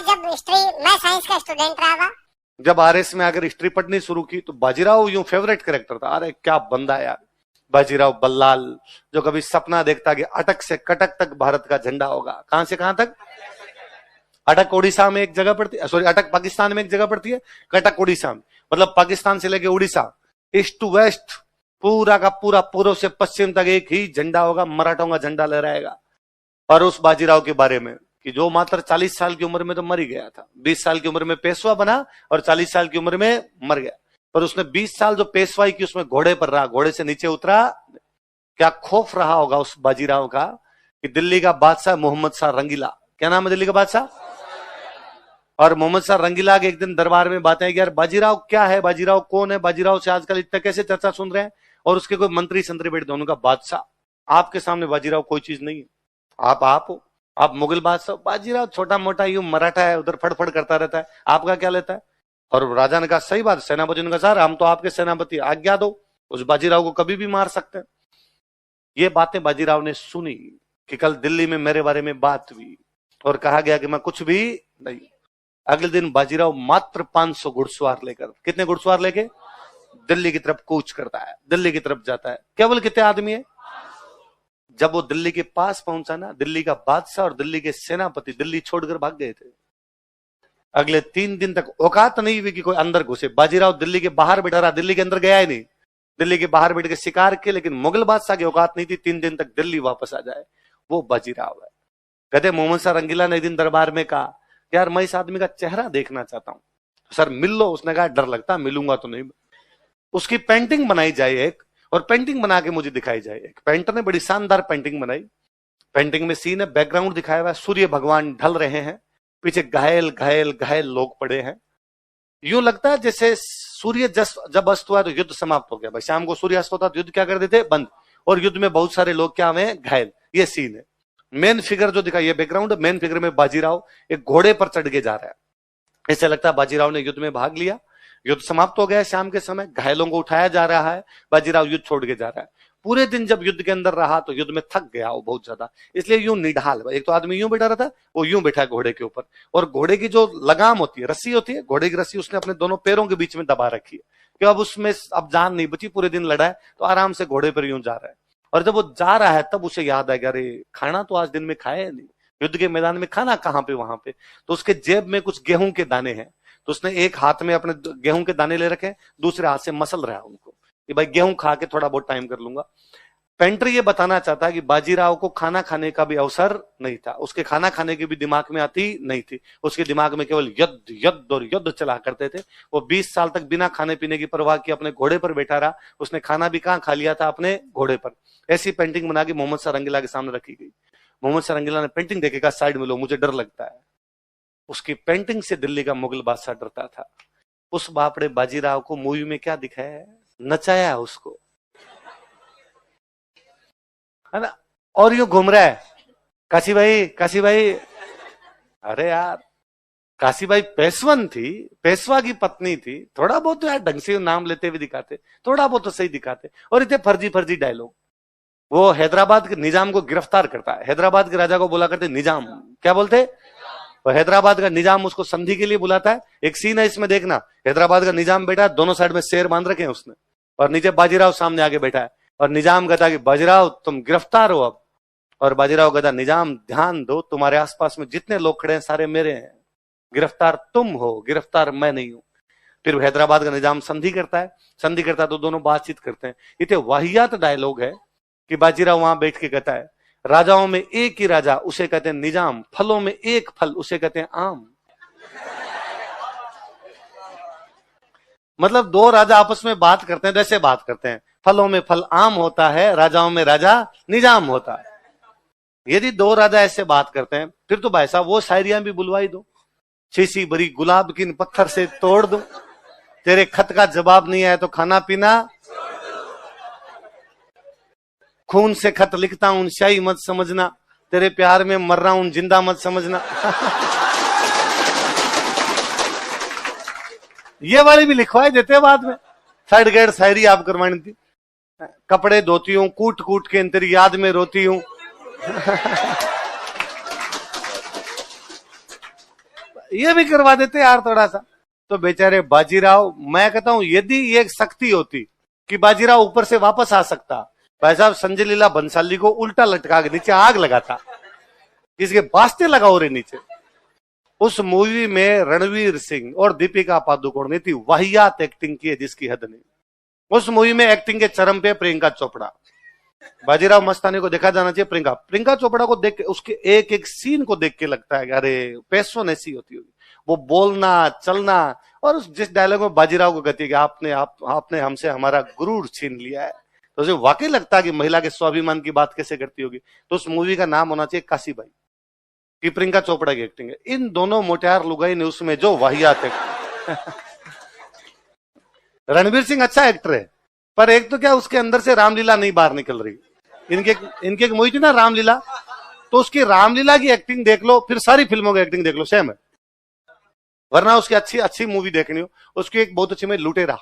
जब हिस्ट्री, मैं साइंस का स्टूडेंट रहा था। जब आरएस में आकर हिस्ट्री पढ़नी शुरू की तो बाजीराव यूं फेवरेट कैरेक्टर था। अरे क्या बंदा यार, बाजीराव बल्लाल, जो कभी सपना देखता कि अटक से कटक तक भारत का झंडा होगा। कहां से कहां तक? अटक उड़ीसा में एक जगह पड़ती है, सॉरी अटक पाकिस्तान में एक जगह पड़ती है, कटक उड़ीसा में, मतलब पाकिस्तान से लेके उड़ीसा, ईस्ट टू वेस्ट, पूरा का पूरा पूर्व से पश्चिम तक एक ही झंडा होगा, मराठों का झंडा लहराएगा। और उस बाजीराव के बारे में कि जो मात्र 40 साल की उम्र में तो मर ही गया था, 20 साल की उम्र में पेशवा बना और 40 साल की उम्र में मर गया, पर उसने 20 साल जो पेशवाई की उसमें घोड़े पर रहा, घोड़े से नीचे उतरा। क्या खौफ रहा होगा उस बाजीराव का कि दिल्ली का बादशाह मोहम्मद शाह रंगीला, क्या नाम है दिल्ली का बादशाह, और मोहम्मद शाह रंगीला के एक दिन दरबार में बातें कि यार बाजीराव क्या है, बाजीराव कौन है, बाजीराव से आजकल इतना कैसे चर्चा सुन रहे हैं, और उसके कोई मंत्री संतरी बैठे, उनका बादशाह आपके सामने बाजीराव कोई चीज नहीं है, आप हो, आप मुगल बादशाह, बाजीराव छोटा मोटा यूं मराठा है, उधर फड़फड़ करता रहता है, आपका क्या लेता है। और राजा ने कहा सही बात, सेनापति ने कहा सर हम तो आपके सेनापति, आज्ञा दो, उस बाजीराव को कभी भी मार सकते हैं। ये बातें बाजीराव ने सुनी कि कल दिल्ली में मेरे बारे में बात हुई और कहा गया कि मैं कुछ भी नहीं। अगले दिन बाजीराव मात्र 500 घुड़सवार लेकर, कितने घुड़सवार लेके, दिल्ली की तरफ कूच करता है, दिल्ली की तरफ जाता है। केवल कितने आदमी है? जब वो दिल्ली के पास पहुंचा ना, दिल्ली का बादशाह और दिल्ली के सेनापति दिल्ली छोड़कर भाग गए थे। अगले 3 दिन तक औकात नहीं हुई कि कोई अंदर घुसे। बाजीराव दिल्ली के बाहर बैठा रहा, दिल्ली के अंदर गया ही नहीं, दिल्ली के बाहर बैठ के शिकार किए, लेकिन मुगल बादशाह की औकात नहीं थी 3 दिन तक दिल्ली वापस आ जाए। वो बाजीराव है। कहते मोहम्मद शाह रंगीला ने एक दिन दरबार में कहा यार मैं इस आदमी का चेहरा देखना चाहता हूं, सर मिल लो। उसने कहा डर लगता, मिलूंगा तो नहीं। उसकी पेंटिंग बनाई जाए एक, और पेंटिंग बना के मुझे दिखाई जाए। एक पेंटर ने बड़ी शानदार पेंटिंग बनाई। पेंटिंग में सीन है, बैकग्राउंड दिखाया हुआ है, सूर्य भगवान ढल रहे हैं, पीछे घायल घायल घायल लोग पड़े हैं। यूं लगता है जैसे सूर्य जब अस्त हुआ तो युद्ध समाप्त हो गया। भाई शाम को सूर्य अस्त होता तो युद्ध क्या कर देते, बंद, और युद्ध में बहुत सारे लोग क्या हुए, घायल। ये सीन है। मेन फिगर जो दिखा, ये बैकग्राउंड, मेन फिगर में बाजीराव एक घोड़े पर चढ़ के जा रहा है। ऐसा लगता है बाजीराव ने युद्ध में भाग लिया, युद्ध समाप्त हो गया शाम के समय, घायलों को उठाया जा रहा है, बाजीराव युद्ध छोड़ के जा रहा है। पूरे दिन जब युद्ध के अंदर रहा तो युद्ध में थक गया वो बहुत ज्यादा, इसलिए यूं निढाल, एक तो आदमी यूं बैठा रहता, वो यूं बैठा है घोड़े के ऊपर, और घोड़े की जो लगाम होती है, रस्सी होती है, घोड़े की रस्सी उसने अपने दोनों पैरों के बीच में दबा रखी है कि अब उसमें अब जान नहीं बची, पूरे दिन लड़ा है तो आराम से घोड़े पर यूं जा रहा है। और जब वो जा रहा है तब उसे याद आएगा अरे खाना तो आज दिन में खाया नहीं, युद्ध के मैदान में खाना कहां पे, वहां पे। तो उसके जेब में कुछ गेहूं के दाने हैं, तो उसने एक हाथ में अपने गेहूं के दाने ले रखे, दूसरे हाथ से मसल रहा है उनको कि भाई गेहूं खा के थोड़ा बहुत टाइम कर लूंगा। पेंटर ये बताना चाहता है कि बाजीराव को खाना खाने का भी अवसर नहीं था, उसके खाना खाने की भी दिमाग में आती नहीं थी, उसके दिमाग में केवल युद्ध युद्ध और युद्ध चला करते थे। वो 20 साल तक बिना खाने पीने की परवाह की अपने घोड़े पर बैठा रहा, उसने खाना भी कहां खा लिया था, अपने घोड़े पर। ऐसी पेंटिंग बना के मोहम्मद शाह रंगीला के सामने रखी गई। मोहम्मद शाह रंगीला ने पेंटिंग देखेगा, साइड में लो मुझे डर लगता है। उसकी पेंटिंग से दिल्ली का मुगल बादशाह डरता था। उस बापड़े बाजीराव को मूवी में क्या दिखाया है, नचाया उसको, है ना, और यूं घूम रहा है काशी भाई काशी भाई। अरे यार काशी भाई पेशवन थी, पेशवा की पत्नी थी, थोड़ा बहुत तो यार ढंग से नाम लेते हुए दिखाते, थोड़ा बहुत तो सही दिखाते, और इतने फर्जी फर्जी डायलॉग। वो हैदराबाद के निजाम को गिरफ्तार करता है, हैदराबाद के राजा को बोला करते निजाम, क्या बोलते, और हैदराबाद का निजाम उसको संधि के लिए बुलाता है। एक सीन है इसमें देखना, हैदराबाद का निजाम बैठा है, दोनों साइड में शेर बांध रखे हैं उसने, और नीचे बाजीराव सामने आगे बैठा है, और निजाम कहता कि बाजीराव तुम गिरफ्तार हो अब, और बाजीराव कहता निजाम ध्यान दो, तुम्हारे आसपास में जितने लोग खड़े हैं सारे मेरे हैं, गिरफ्तार तुम हो, गिरफ्तार मैं नहीं हूं। फिर हैदराबाद का निजाम संधि करता है, संधि करता है तो दोनों बातचीत करते हैं। इतने वाहियात डायलॉग है कि बाजीराव वहां बैठ के कहता है राजाओं में एक ही राजा, उसे कहते हैं निजाम, फलों में एक फल, उसे कहते हैं आम। मतलब दो राजा आपस में बात करते हैं, जैसे बात करते हैं, फलों में फल आम होता है, राजाओं में राजा निजाम होता है। यदि दो राजा ऐसे बात करते हैं फिर तो भाई साहब वो शायरियां भी बुलवाई दो, शीशी भरी गुलाब की पत्थर से तोड़ दो, तेरे खत का जवाब नहीं आया तो खाना पीना, खून से खत लिखता हूं शाही मत समझना, तेरे प्यार में मर रहा हूं जिंदा मत समझना। ये वाली भी लिखवाए देते बाद में, साइड गेट शायरी आप करवानी थी, कपड़े धोती हूं कूट कूट के तेरी याद में रोती हूं। ये भी करवा देते यार थोड़ा सा। तो बेचारे बाजीराव, मैं कहता हूं यदि ये एक शक्ति होती कि बाजीराव ऊपर से वापस आ सकता, भाई साहब संजय लीला बंसाली को उल्टा लटका के नीचे आग लगाता, इसके वास्ते लगाओ रे नीचे। उस मूवी में रणवीर सिंह और दीपिका पादुकोण ने इतनी वाहियात एक्टिंग की है जिसकी हद नहीं। उस मूवी में एक्टिंग के चरम पे प्रियंका चोपड़ा। बाजीराव मस्तानी को देखा जाना चाहिए। प्रियंका चोपड़ा को देख के, उसके एक एक सीन को देख के लगता है कि अरे पैसों ऐसी होती होगी, वो बोलना चलना। और जिस डायलॉग में बाजीराव को कहती है कि आपने हमसे हमारा गुरूर छीन लिया है, तो उसे वाकई लगता है कि महिला के स्वाभिमान की बात कैसे करती होगी। तो उस मूवी का नाम होना चाहिए काशीबाई, कि प्रियंका चोपड़ा की एक्टिंग है। इन दोनों मोटियार लुगाई ने उसमें जो वाहियात है। रणवीर सिंह अच्छा एक्टर है, पर एक तो क्या उसके अंदर से रामलीला नहीं बाहर निकल रही। इनके एक मूवी थी ना रामलीला, तो उसकी रामलीला की एक्टिंग देख लो, फिर सारी फिल्मों की एक्टिंग देख लो, सेम है। वरना उसकी अच्छी अच्छी मूवी देखनी हो, उसकी एक बहुत अच्छी में लुटेरा,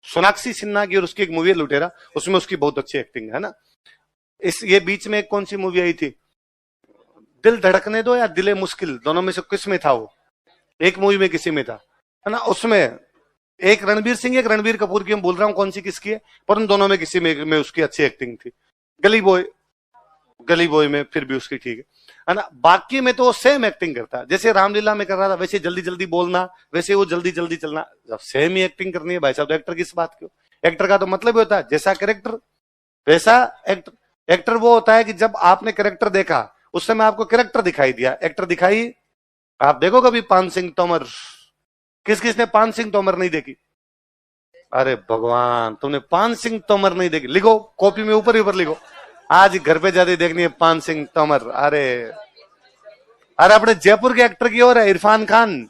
सोनाक्षी सिन्हा की, और उसकी एक मूवी है लुटेरा, उसमें उसकी बहुत अच्छी एक्टिंग है ना। ये बीच में एक कौन सी मूवी आई थी, दिल धड़कने दो या दिले मुश्किल, दोनों में से किस में था वो, एक मूवी में किसी में था, है ना। उसमें एक रणबीर सिंह एक रणबीर कपूर की, मैं बोल रहा हूं कौन सी किसकी है, पर उन दोनों में किसी में उसकी अच्छी एक्टिंग थी। गली बॉय में फिर भी उसकी ठीक है ना। बाकी में तो वो सेम एक्टिंग करता है, जैसे रामलीला में कर रहा था वैसे जल्दी जल्दी बोलना, वैसे वो जल्दी जल्दी चलना। जब सेम ही एक्टिंग करनी है भाई साहब, तो एक्टर किस बात की। एक्टर का तो मतलब ही होता है जैसा कैरेक्टर वैसा एक्टर। एक्टर वो होता है कि जब आपने कैरेक्टर देखा उस समय आपको कैरेक्टर दिखाई दिया, एक्टर दिखाई। आप देखो कभी पान सिंह तोमर, किसने पान सिंह तोमर नहीं देखी? अरे भगवान, तुमने पान सिंह तोमर नहीं देखी? लिखो कॉपी में ऊपर ही ऊपर लिखो, आज घर पे जाते देखनी है पान सिंह तोमर। अरे अपने जयपुर के एक्टर की ओर है इरफान खान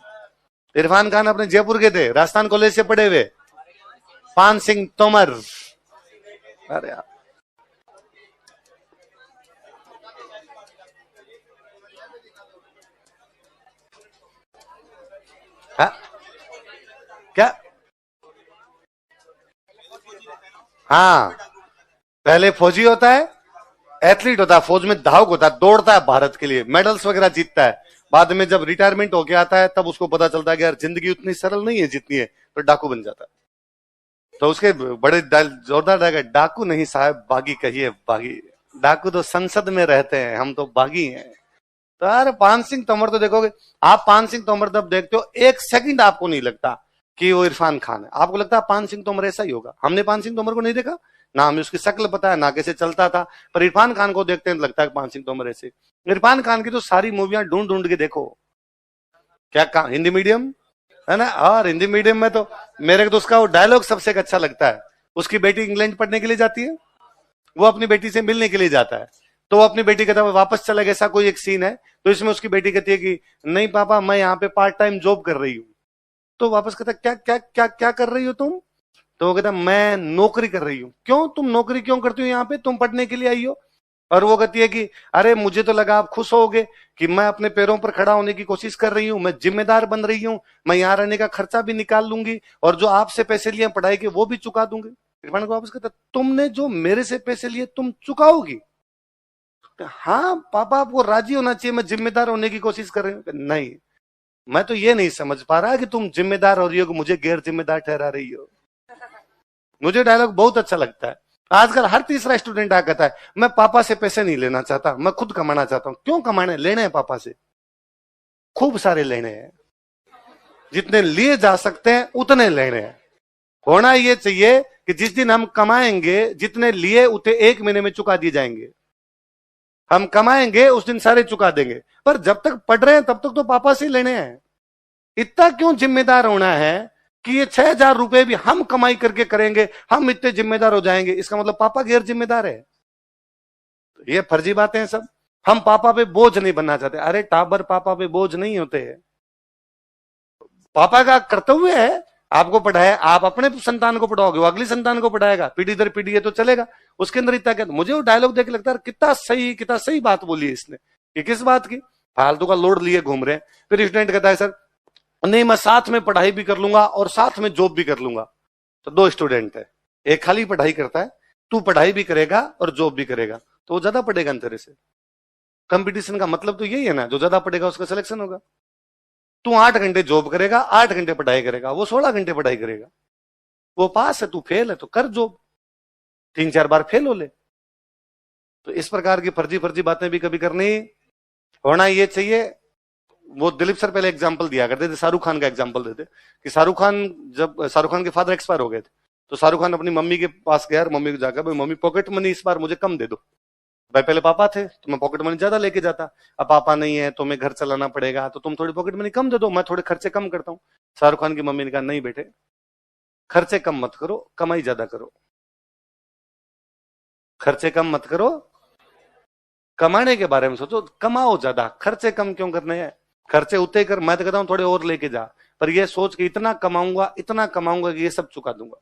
अपने जयपुर के थे, राजस्थान कॉलेज से पढ़े हुए, पान सिंह तोमर। अरे यार, हाँ क्या, हाँ पहले फौजी होता है, एथलीट होता है, फौज में धावक होता है, दौड़ता है भारत के लिए, मेडल्स वगैरह जीतता है। बाद में जब रिटायरमेंट होके आता है तब उसको पता चलता है कि यार जिंदगी उतनी सरल नहीं है जितनी है, तो डाकू बन जाता है। तो उसके बड़े जोरदार डायलॉग, डाकू नहीं साहब बागी कहिए बागी, डाकू तो संसद में रहते हैं, हम तो बागी हैं। तो यार पान सिंह तोमर तो देखोगे आप, पान सिंह तोमर जब देखते हो एक सेकंड आपको नहीं लगता कि वो इरफान खान है, आपको लगता है पान सिंह तोमर ऐसा ही होगा। हमने पान सिंह तोमर को नहीं देखा ना, हमें उसकी शक्ल पता है ना कैसे चलता था, पर इरफान खान को देखते हैं तो लगता है पान सिंह तोमर ऐसे। इरफान खान की तो सारी मूवियां ढूंढ ढूंढ के देखो, क्या हिंदी मीडियम है ना, और हिंदी मीडियम में तो मेरे को तो उसका वो डायलॉग सबसे अच्छा लगता है। उसकी बेटी इंग्लैंड पढ़ने के लिए जाती है, वो अपनी बेटी से मिलने के लिए जाता है, तो वो अपनी बेटी कहता है वापस चला गया, ऐसा कोई एक सीन है। तो इसमें उसकी बेटी कहती है कि नहीं पापा मैं यहाँ पे पार्ट टाइम जॉब कर रही हूँ। तो वापस कहता क्या क्या क्या क्या कर रही हो तुम? तो वो कहता मैं नौकरी कर रही हूँ। क्यों तुम नौकरी क्यों करती हो यहाँ पे, तुम पढ़ने के लिए आई हो? और वो कहती है कि अरे मुझे तो लगा आप खुश होगे कि मैं अपने पैरों पर खड़ा होने की कोशिश कर रही हूँ, मैं जिम्मेदार बन रही हूँ, मैं यहाँ रहने का खर्चा भी निकाल लूंगी और जो आपसे पैसे लिए पढ़ाई के वो भी चुका दूंगी। इरफान को वापस कहता तुमने जो मेरे से पैसे लिए तुम चुकाओगी? हाँ पापा आपको राजी होना चाहिए, मैं जिम्मेदार होने की कोशिश कर रही हूँ। नहीं, मैं तो ये नहीं समझ पा रहा कि तुम जिम्मेदार हो रही हो कि मुझे गैर जिम्मेदार ठहरा रही हो। मुझे डायलॉग बहुत अच्छा लगता है। आजकल हर तीसरा स्टूडेंट आ कहता है मैं पापा से पैसे नहीं लेना चाहता, मैं खुद कमाना चाहता हूं। क्यों कमाने? लेने हैं पापा से, खूब सारे लेने हैं, जितने लिए जा सकते हैं उतने लेने हैं। होना ये चाहिए कि जिस दिन हम कमाएंगे जितने लिए उतने एक महीने में चुका दिए जाएंगे। हम कमाएंगे उस दिन सारे चुका देंगे, पर जब तक पढ़ रहे हैं तब तक तो पापा से लेने हैं। इतना क्यों जिम्मेदार होना है कि ये 6,000 रुपए भी हम कमाई करके करेंगे, हम इतने जिम्मेदार हो जाएंगे, इसका मतलब पापा गैर जिम्मेदार है? तो ये फर्जी बातें हैं सब। हम पापा पे बोझ नहीं बनना चाहते। अरे टाबर पापा पे बोझ नहीं होते हैं, पापा का कर्तव्य है आपको पढ़ाया, आप अपने संतान को पढ़ाओगे, वो अगली संतान को पढ़ाएगा, पीढ़ी दर पीढ़ी है तो चलेगा। उसके अंदर इतना क्या, मुझे वो डायलॉग देख के लगता है कितना सही बात बोली है इसने। कि किस बात की? फालतू का लोड लिए घूम रहे हैं। फिर स्टूडेंट कहता है सर नहीं मैं साथ में पढ़ाई भी कर लूंगा और साथ में जॉब भी कर लूंगा। तो दो स्टूडेंट है, एक खाली पढ़ाई करता है, तू पढ़ाई भी करेगा और जॉब भी करेगा, तो वो ज्यादा पढ़ेगा तेरे से। कंपटीशन का मतलब तो यही है ना, जो ज्यादा पढ़ेगा उसका सिलेक्शन होगा। तू 8 घंटे जॉब करेगा, 8 घंटे पढ़ाई करेगा, वो 16 घंटे पढ़ाई करेगा। वो पास है, तू फेल है, तो कर जॉब, 3-4 बार फेल हो ले। तो इस प्रकार की फर्जी फर्जी बातें भी कभी करनी होना ये चाहिए। वो दिलीप सर पहले एग्जाम्पल दिया करते थे, शाहरुख खान का एग्जाम्पल देते कि शाहरुख खान के फादर एक्सपायर हो गए थे, तो शाहरुख खान अपनी मम्मी के पास गया, मम्मी को जाकर, भाई मम्मी पॉकेट मनी इस बार मुझे कम दे दो। भाई पहले पापा थे तो मैं पॉकेट मनी ज्यादा लेके जाता, अब पापा नहीं है तो मैं घर चलाना पड़ेगा, तो तुम थोड़ी पॉकेट मनी कम दे दो, मैं थोड़े खर्चे कम करता हूँ। शाहरुख खान की मम्मी ने कहा नहीं बेटे, खर्चे कम मत करो, कमाई ज्यादा करो। खर्चे कम मत करो, कमाने के बारे में सोचो, कमाओ ज्यादा, खर्चे कम क्यों करने हैं? खर्चे उतने कर, मैं तो कहता हूं थोड़े और लेके जा, पर ये सोच के इतना कमाऊंगा कि ये सब चुका दूंगा।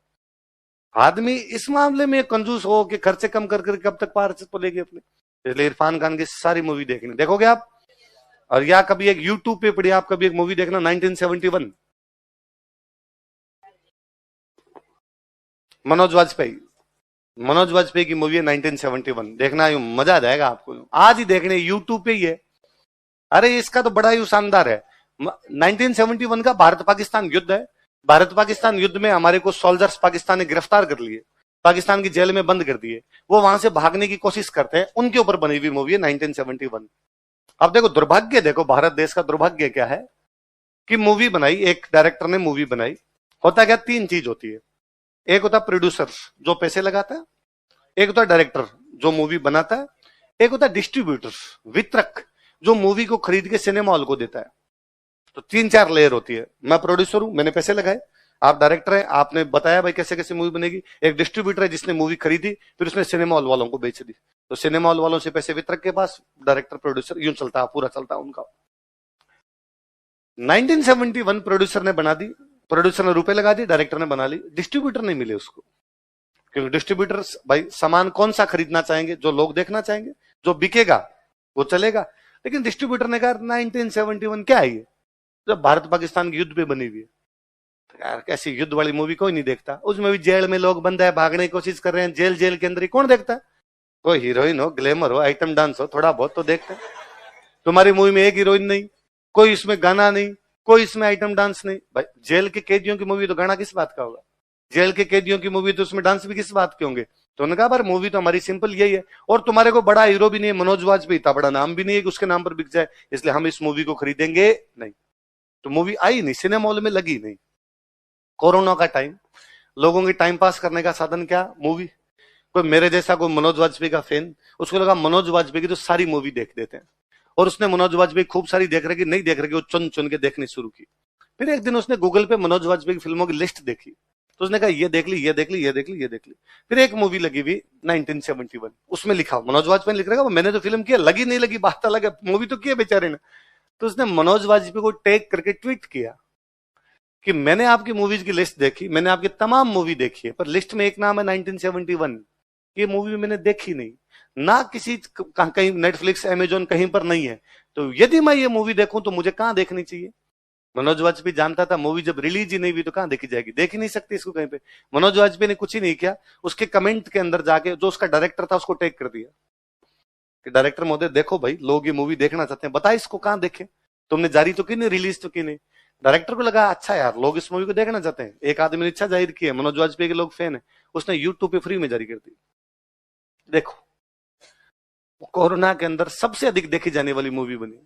आदमी इस मामले में कंजूस हो कि खर्चे कम कर कर कब तक पार चलेगी अपने। इसलिए इरफान खान की सारी मूवी देखनी, देखोगे आप। और या कभी एक यूट्यूब पे पड़ी, आप कभी एक मूवी देखना 1971, मनोज वाजपेयी की मूवी है 1971, देखना, मजा आ जाएगा आपको, आज ही देखने, यूट्यूब पे ही है। अरे इसका तो बड़ा ही शानदार है। 1971 का भारत पाकिस्तान युद्ध है। भारत पाकिस्तान युद्ध में हमारे को सोल्जर्स पाकिस्तान ने गिरफ्तार कर लिए, पाकिस्तान की जेल में बंद कर दिए, वो वहां से भागने की कोशिश करते हैं, उनके ऊपर बनी हुई मूवी है 1971। अब देखो दुर्भाग्य, देखो भारत देश का दुर्भाग्य क्या है कि मूवी बनाई, एक डायरेक्टर ने मूवी बनाई, होता क्या, 3 चीज होती है। एक होता प्रोड्यूसर जो पैसे लगाता है, एक होता डायरेक्टर जो मूवी बनाता है, एक होता डिस्ट्रीब्यूटर वितरक जो मूवी को खरीद के सिनेमा हॉल को देता है। तो 3-4 लेयर होती है। मैं प्रोड्यूसर हूं, मैंने पैसे लगाए, आप डायरेक्टर हैं, आपने बताया भाई कैसे कैसे मूवी बनेगी, एक डिस्ट्रीब्यूटर है जिसने मूवी खरीदी, फिर उसने सिनेमा हॉल वालों को बेच दी, तो सिनेमा हॉल वालों से पैसे वितरक के पास, डायरेक्टर प्रोड्यूसर, यूं चलता है, पूरा चलता है उनका। 1971 प्रोड्यूसर ने बना दी, प्रोड्यूसर ने रुपए लगा दी, डायरेक्टर ने बना ली, डिस्ट्रीब्यूटर नहीं मिले उसको, क्योंकि डिस्ट्रीब्यूटर भाई सामान कौन सा खरीदना चाहेंगे, जो लोग देखना चाहेंगे, जो बिकेगा वो चलेगा। लेकिन डिस्ट्रीब्यूटर ने कहा 1971 क्या है ये, जब भारत पाकिस्तान की युद्ध पे बनी हुई है, तो यार कैसी युद्ध वाली मूवी कोई नहीं देखता। उसमें भी जेल में लोग बंद है, भागने की कोशिश कर रहे हैं, जेल के अंदर ही कौन देखता है? कोई हीरोइन हो, ग्लैमर हो, आइटम डांस हो, थोड़ा बहुत तो देखते हैं। तुम्हारी मूवी में एक हीरोइन नहीं, कोई इसमें गाना नहीं, कोई इसमें आइटम डांस नहीं। भाई जेल के कैदियों की मूवी तो गाना किस बात का होगा, जेल के कैदियों की मूवी तो उसमें डांस भी किस बात के होंगे। तो उन्होंने कहा पर मूवी तो हमारी सिंपल यही है, और तुम्हारे को बड़ा हीरो भी नहीं है, मनोज वाजपेयी, इतना बड़ा नाम भी नहीं है कि उसके नाम पर बिक जाए, इसलिए हम इस मूवी को खरीदेंगे नहीं। तो मूवी आई नहीं, सिनेमा हॉल में लगी नहीं। कोरोना का टाइम, लोगों के टाइम पास करने का साधन क्या, मूवी। कोई मेरे जैसा कोई मनोज वाजपेयी का फैन, उसको लगा मनोज वाजपेयी की तो सारी मूवी देख देते हैं, और उसने मनोज वाजपेयी खूब सारी देख रही, नहीं देख रही, वो चुन चुन के देखनी शुरू की। फिर एक दिन उसने गूगल पे मनोज वाजपेयी की फिल्मों की लिस्ट देखी, तो उसने कहा ये देख ली, ये देख ली, ये देख ली, ये देख ली। फिर एक मूवी लगी हुई 1971, उसमें लिखा मनोज वाजपेयी लिख रहा है, मैंने तो फिल्म किया, लगी नहीं लगी बात अलग है, मूवी तो किया बेचारे ने। तो उसने मनोज वाजपेयी को टैग करके ट्वीट किया कि मैंने आपकी मूवीज की लिस्ट देखी, मैंने आपकी तमाम मूवी देखी है, पर लिस्ट में एक नाम है 1971, ये मूवी मैंने देखी नहीं, ना किसी कहीं नेटफ्लिक्स अमेजोन कहीं पर नहीं है, तो यदि मैं ये मूवी देखूं तो मुझे कहां देखनी चाहिए। मनोज वाजपेयी जानता था मूवी जब रिलीज ही नहीं हुई तो कहां देखी जाएगी, देख ही नहीं सकती इसको कहीं पे। मनोज वाजपेयी ने कुछ ही नहीं किया, उसके कमेंट के अंदर जाके जो उसका डायरेक्टर था उसको टैग कर दिया कि डायरेक्टर महोदय देखो भाई, लोग ये मूवी देखना चाहते हैं, बता इसको कहां देखें, तुमने जारी तो की नहीं, रिलीज तो की नहीं। डायरेक्टर को लगा अच्छा यार लोग इस मूवी को देखना चाहते हैं, एक आदमी ने इच्छा जाहिर की है, मनोज वाजपेयी के लोग फैन है, उसने यूट्यूब पे फ्री में जारी कर दी। देखो कोरोना के अंदर सबसे अधिक देखी जाने वाली मूवी बनी,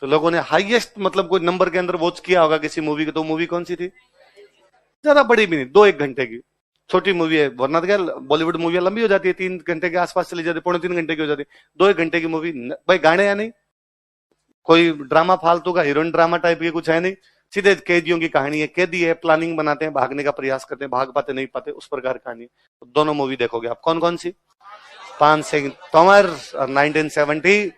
तो लोगों ने हाईएस्ट मतलब कोई नंबर के अंदर वॉच किया होगा किसी मूवी को, तो मूवी कौन सी थी, ज्यादा बड़ी भी नहीं, 2-1 घंटे की छोटी मूवी है, वरना तो क्या बॉलीवुड मूवी लंबी हो जाती है, 3 घंटे के आसपास चली जाती है, 2.5-3 घंटे की हो जाती है, 2-1 घंटे की मूवी। भाई गाने या नहीं, कोई ड्रामा फालतू का हीरोइन ड्रामा टाइप की कुछ है नहीं, सीधे कैदियों की कहानी है, कैदी है, प्लानिंग बनाते हैं, भागने का प्रयास करते हैं, भाग पाते नहीं पाते, उस प्रकार कहानी है। तो दोनों मूवी देखोगे आप, कौन कौन सी, 5 सिंह तोमर और 1970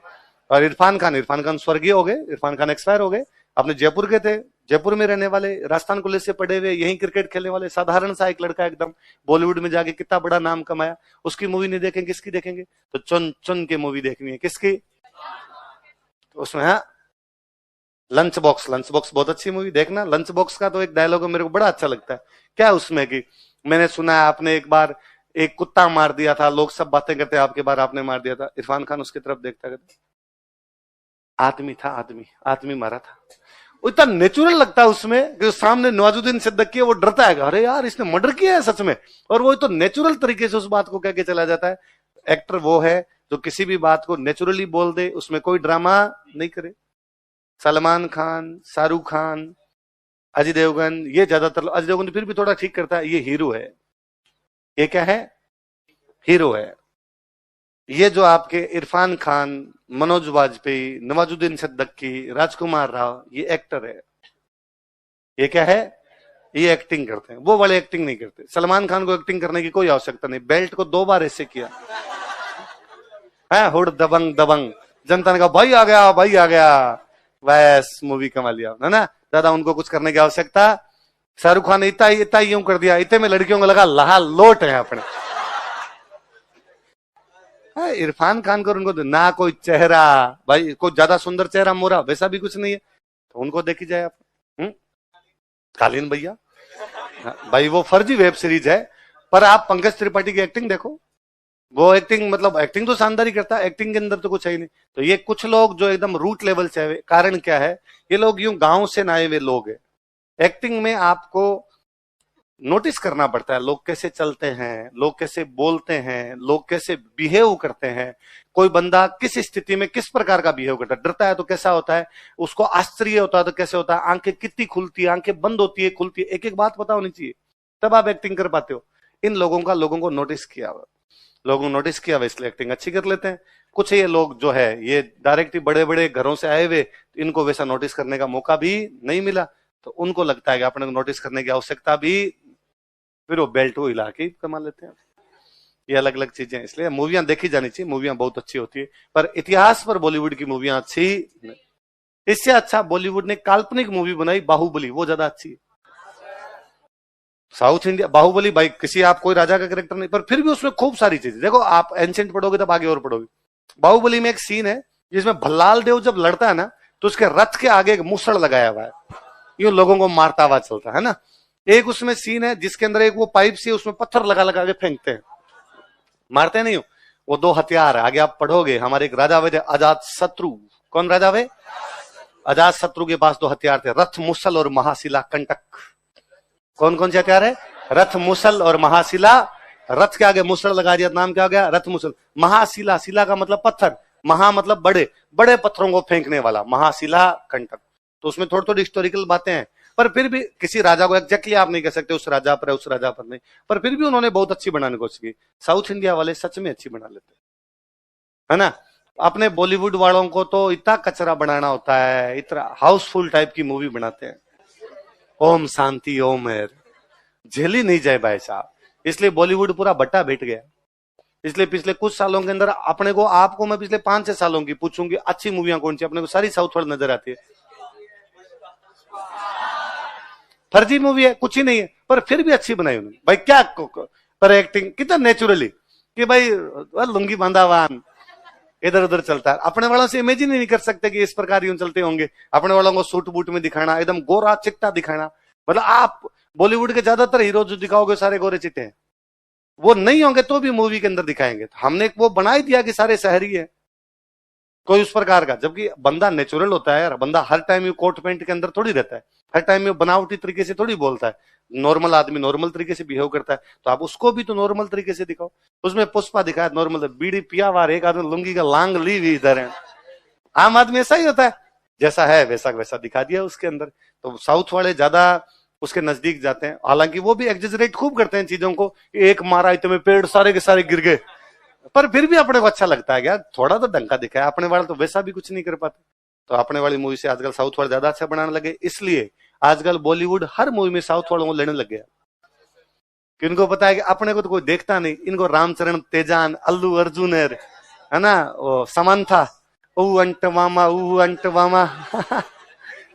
और इरफान खान स्वर्गीय हो गए, इरफान खान एक्सपायर हो गए, अपने जयपुर के थे, जयपुर में रहने वाले, राजस्थान कॉलेज से पढ़े हुए, यहीं क्रिकेट खेलने वाले, साधारण सा एक लड़का एकदम, बॉलीवुड में जाके कितना बड़ा नाम कमाया, उसकी मूवी नहीं देखेंगे किसकी देखेंगे, तो चुन चुन के मूवी देखनी है, किसकी, तो उसमें है लंच बॉक्स बहुत अच्छी मूवी, देखना। लंच बॉक्स का तो एक डायलॉग मेरे को बड़ा अच्छा लगता है, क्या उसमें कि मैंने सुना है आपने एक बार एक कुत्ता मार दिया था, लोग सब बातें करते हैं आपके बार आपने मार दिया था, इरफान खान उसकी तरफ देखता कहता आदमी था, आदमी मारा था, वो इतना नेचुरल लगता है उसमें कि सामने नवाजुद्दीन सिद्दीकी है, वो डरता है, अरे यार इसने मर्डर किया है सच में, और वो तो नेचुरल तरीके से उस बात को कह के चला जाता है। एक्टर वो है जो किसी भी बात को नेचुरली बोल दे, उसमें कोई ड्रामा नहीं करे। सलमान खान, शाहरुख खान, अजय देवगन, ये ज्यादातर, अजय देवगन फिर भी थोड़ा ठीक करता है, ये हीरो है। ये क्या है? हीरो है। ये जो आपके इरफान खान, मनोज वाजपेयी, नवाजुद्दीन सिद्दीकी, राजकुमार राव, ये एक्टर है। ये क्या है? ये एक्टिंग करते हैं, वो वाले एक्टिंग नहीं करते। सलमान खान को एक्टिंग करने की कोई आवश्यकता नहीं, बेल्ट को 2 बार ऐसे किया है, हुड दबंग दबंग, जनता ने कहा भाई आ गया, भाई आ गया, बस मूवी कमा लिया, है ना। दादा उनको कुछ करने की आवश्यकता। शाहरुख खान ने इतना यूं कर दिया, इतने में लड़कियों को लगा लहा लोट है अपने। इरफान खान को उनको ना कोई चेहरा, भाई कोई ज्यादा सुंदर चेहरा मोरा वैसा भी कुछ नहीं है, तो उनको देखी जाए आप। कालीन भैया भाई, वो फर्जी वेब सीरीज है, पर आप पंकज त्रिपाठी की एक्टिंग देखो, वो एक्टिंग मतलब एक्टिंग तो शानदार ही करता है, एक्टिंग के अंदर तो कुछ है ही नहीं। तो ये कुछ लोग जो एकदम रूट लेवल से है, कारण क्या है? ये लोग यूं गांव से ना आए हुए लोग हैं। एक्टिंग में आपको नोटिस करना पड़ता है, लोग कैसे चलते हैं, लोग कैसे बोलते हैं, लोग कैसे बिहेव करते हैं, कोई बंदा किस स्थिति में किस प्रकार का बिहेव करता है, डरता है तो कैसा होता है, उसको आश्चर्य होता है तो कैसे होता है, आंखें कितनी खुलती है, आंखें बंद होती है, खुलती है, एक एक बात पता होनी चाहिए, तब आप एक्टिंग कर पाते हो। इन लोगों का लोगों को नोटिस किया हुआ, लोगों ने नोटिस किया हुआ, इसलिए एक्टिंग अच्छी कर लेते हैं। कुछ ये लोग जो है ये डायरेक्ट ही बड़े बड़े घरों से आए हुए, इनको वैसा नोटिस करने का मौका भी नहीं मिला, तो उनको लगता है कि अपने को नोटिस करने की आवश्यकता भी, फिर वो बेल्ट को हिला के कमा लेते हैं। ये अलग अलग चीजें, इसलिए मूवियां देखी जानी चाहिए, मूवियां बहुत अच्छी होती है, पर इतिहास पर बॉलीवुड की मूवियां अच्छी नहीं। इससे अच्छा बॉलीवुड ने काल्पनिक मूवी बनाई बाहुबली, वो ज्यादा अच्छी है। साउथ इंडिया बाहुबली भाई, किसी आप कोई राजा का कैरेक्टर नहीं, पर फिर भी उसमें खूब सारी चीजें देखो, आप एंशिएंट पढ़ोगे तब आगे और पढ़ोगे। बाहुबली में एक सीन है जिसमें भल्लाल देव जब लड़ता है ना, तो उसके रथ के आगे एक मुसड़ लगाया हुआ है, यूं लोगों को मारता हुआ चलता है ना। एक उसमें सीन है जिसके अंदर एक वो पाइप से उसमें पत्थर लगा लगा के फेंकते हैं, मारते नहीं हो, वो 2 हथियार है, आगे आप पढ़ोगे। हमारे एक राजा हुए थे अजात शत्रु, कौन राजा हुए? अजात शत्रु के पास 2 हथियार थे, रथ मुसल और महाशिला कंटक। कौन कौन से हथियार है? रथ मुसल और महाशिला। रथ के आगे मुसल लगा दिया, नाम क्या हो गया? रथ मुसल। महाशिला, शिला का मतलब पत्थर, महा मतलब बड़े बड़े पत्थरों को फेंकने वाला, महाशिला कंटक। तो उसमें थोड़ी थोड़ी हिस्टोरिकल बातें हैं, पर फिर भी किसी राजा को एग्जैक्टली आप नहीं कह सकते उस राजा पर है, उस राजा पर नहीं, पर फिर भी उन्होंने बहुत अच्छी बनाने की कोशिश की। साउथ इंडिया वाले सच में अच्छी बना लेते है ना। अपने बॉलीवुड वालों को तो इतना कचरा बनाना होता है, इतना हाउसफुल टाइप की मूवी बनाते हैं, ओम शांति ओम है, झेली नहीं जाए भाई साहब। इसलिए बॉलीवुड पूरा बट्टा बैठ गया। इसलिए पिछले कुछ सालों के अंदर अपने को, आपको मैं पिछले 5-6 सालों की पूछूंगी अच्छी मूवियां कौन सी, अपने को सारी साउथ वाली नजर आती है। फर्जी मूवी है, कुछ ही नहीं है, पर फिर भी अच्छी बनाई उन्होंने भाई। क्या पर एक्टिंग कितना नेचुरली कि भाई लुंगी बांधावान इधर उधर चलता है। अपने वालों से इमेजिन नहीं कर सकते कि इस प्रकार यूं चलते होंगे। अपने वालों को सूट बूट में दिखाना, एकदम गोरा चिट्टा दिखाना, मतलब आप बॉलीवुड के ज्यादातर हीरो जो दिखाओगे सारे गोरे चिट्टे हैं, वो नहीं होंगे तो भी मूवी के अंदर दिखाएंगे। तो हमने वो बना ही दिया कि सारे शहरी है, कोई उस प्रकार का, जबकि बंदा नेचुरल होता है यार। बंदा हर टाइम ये कोट पैंट के अंदर थोड़ी रहता है, हर टाइम ये बनावटी तरीके से थोड़ी बोलता है। नॉर्मल आदमी नॉर्मल तरीके से बिहेव करता है, तो आप उसको भी तो नॉर्मल तरीके से दिखाओ। उसमें पुष्पा दिखाया नॉर्मल, बीड़ी पिया वार, एक आदमी लुंगी का लांग ली हुई इधर है। आम आदमी ऐसा ही होता है, जैसा है वैसा वैसा दिखा दिया उसके अंदर। तो साउथ वाले ज्यादा उसके नजदीक जाते हैं, हालांकि वो भी एग्जेजरेट खूब करते हैं चीजों को। एक मारा इतने पेड़ सारे के सारे गिर गए, पर फिर भी अपने को अच्छा लगता है यार, थोड़ा तो डंका दिखाया। अपने वाले तो वैसा भी कुछ नहीं कर पाते, तो अपने वाली मूवी से आजकल साउथ वाले ज्यादा अच्छा बनाने लगे। इसलिए आजकल बॉलीवुड हर मूवी में साउथ वालों को लेने लग गया, कि इनको पता है कि अपने को तो कोई देखता नहीं। इनको रामचरण तेजान, अल्लू अर्जुन है ना, समंथा, ऊ अंट मामा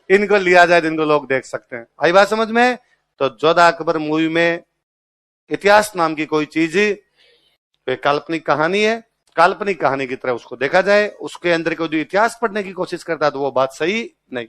इनको लिया जाए तो इनको लोग देख सकते हैं। आई बात समझ में? तो जोधा अकबर मूवी में इतिहास नाम की कोई चीज काल्पनिक कहानी है, काल्पनिक कहानी की तरह उसको देखा जाए। उसके अंदर को जो इतिहास पढ़ने की कोशिश करता है तो वो बात सही नहीं।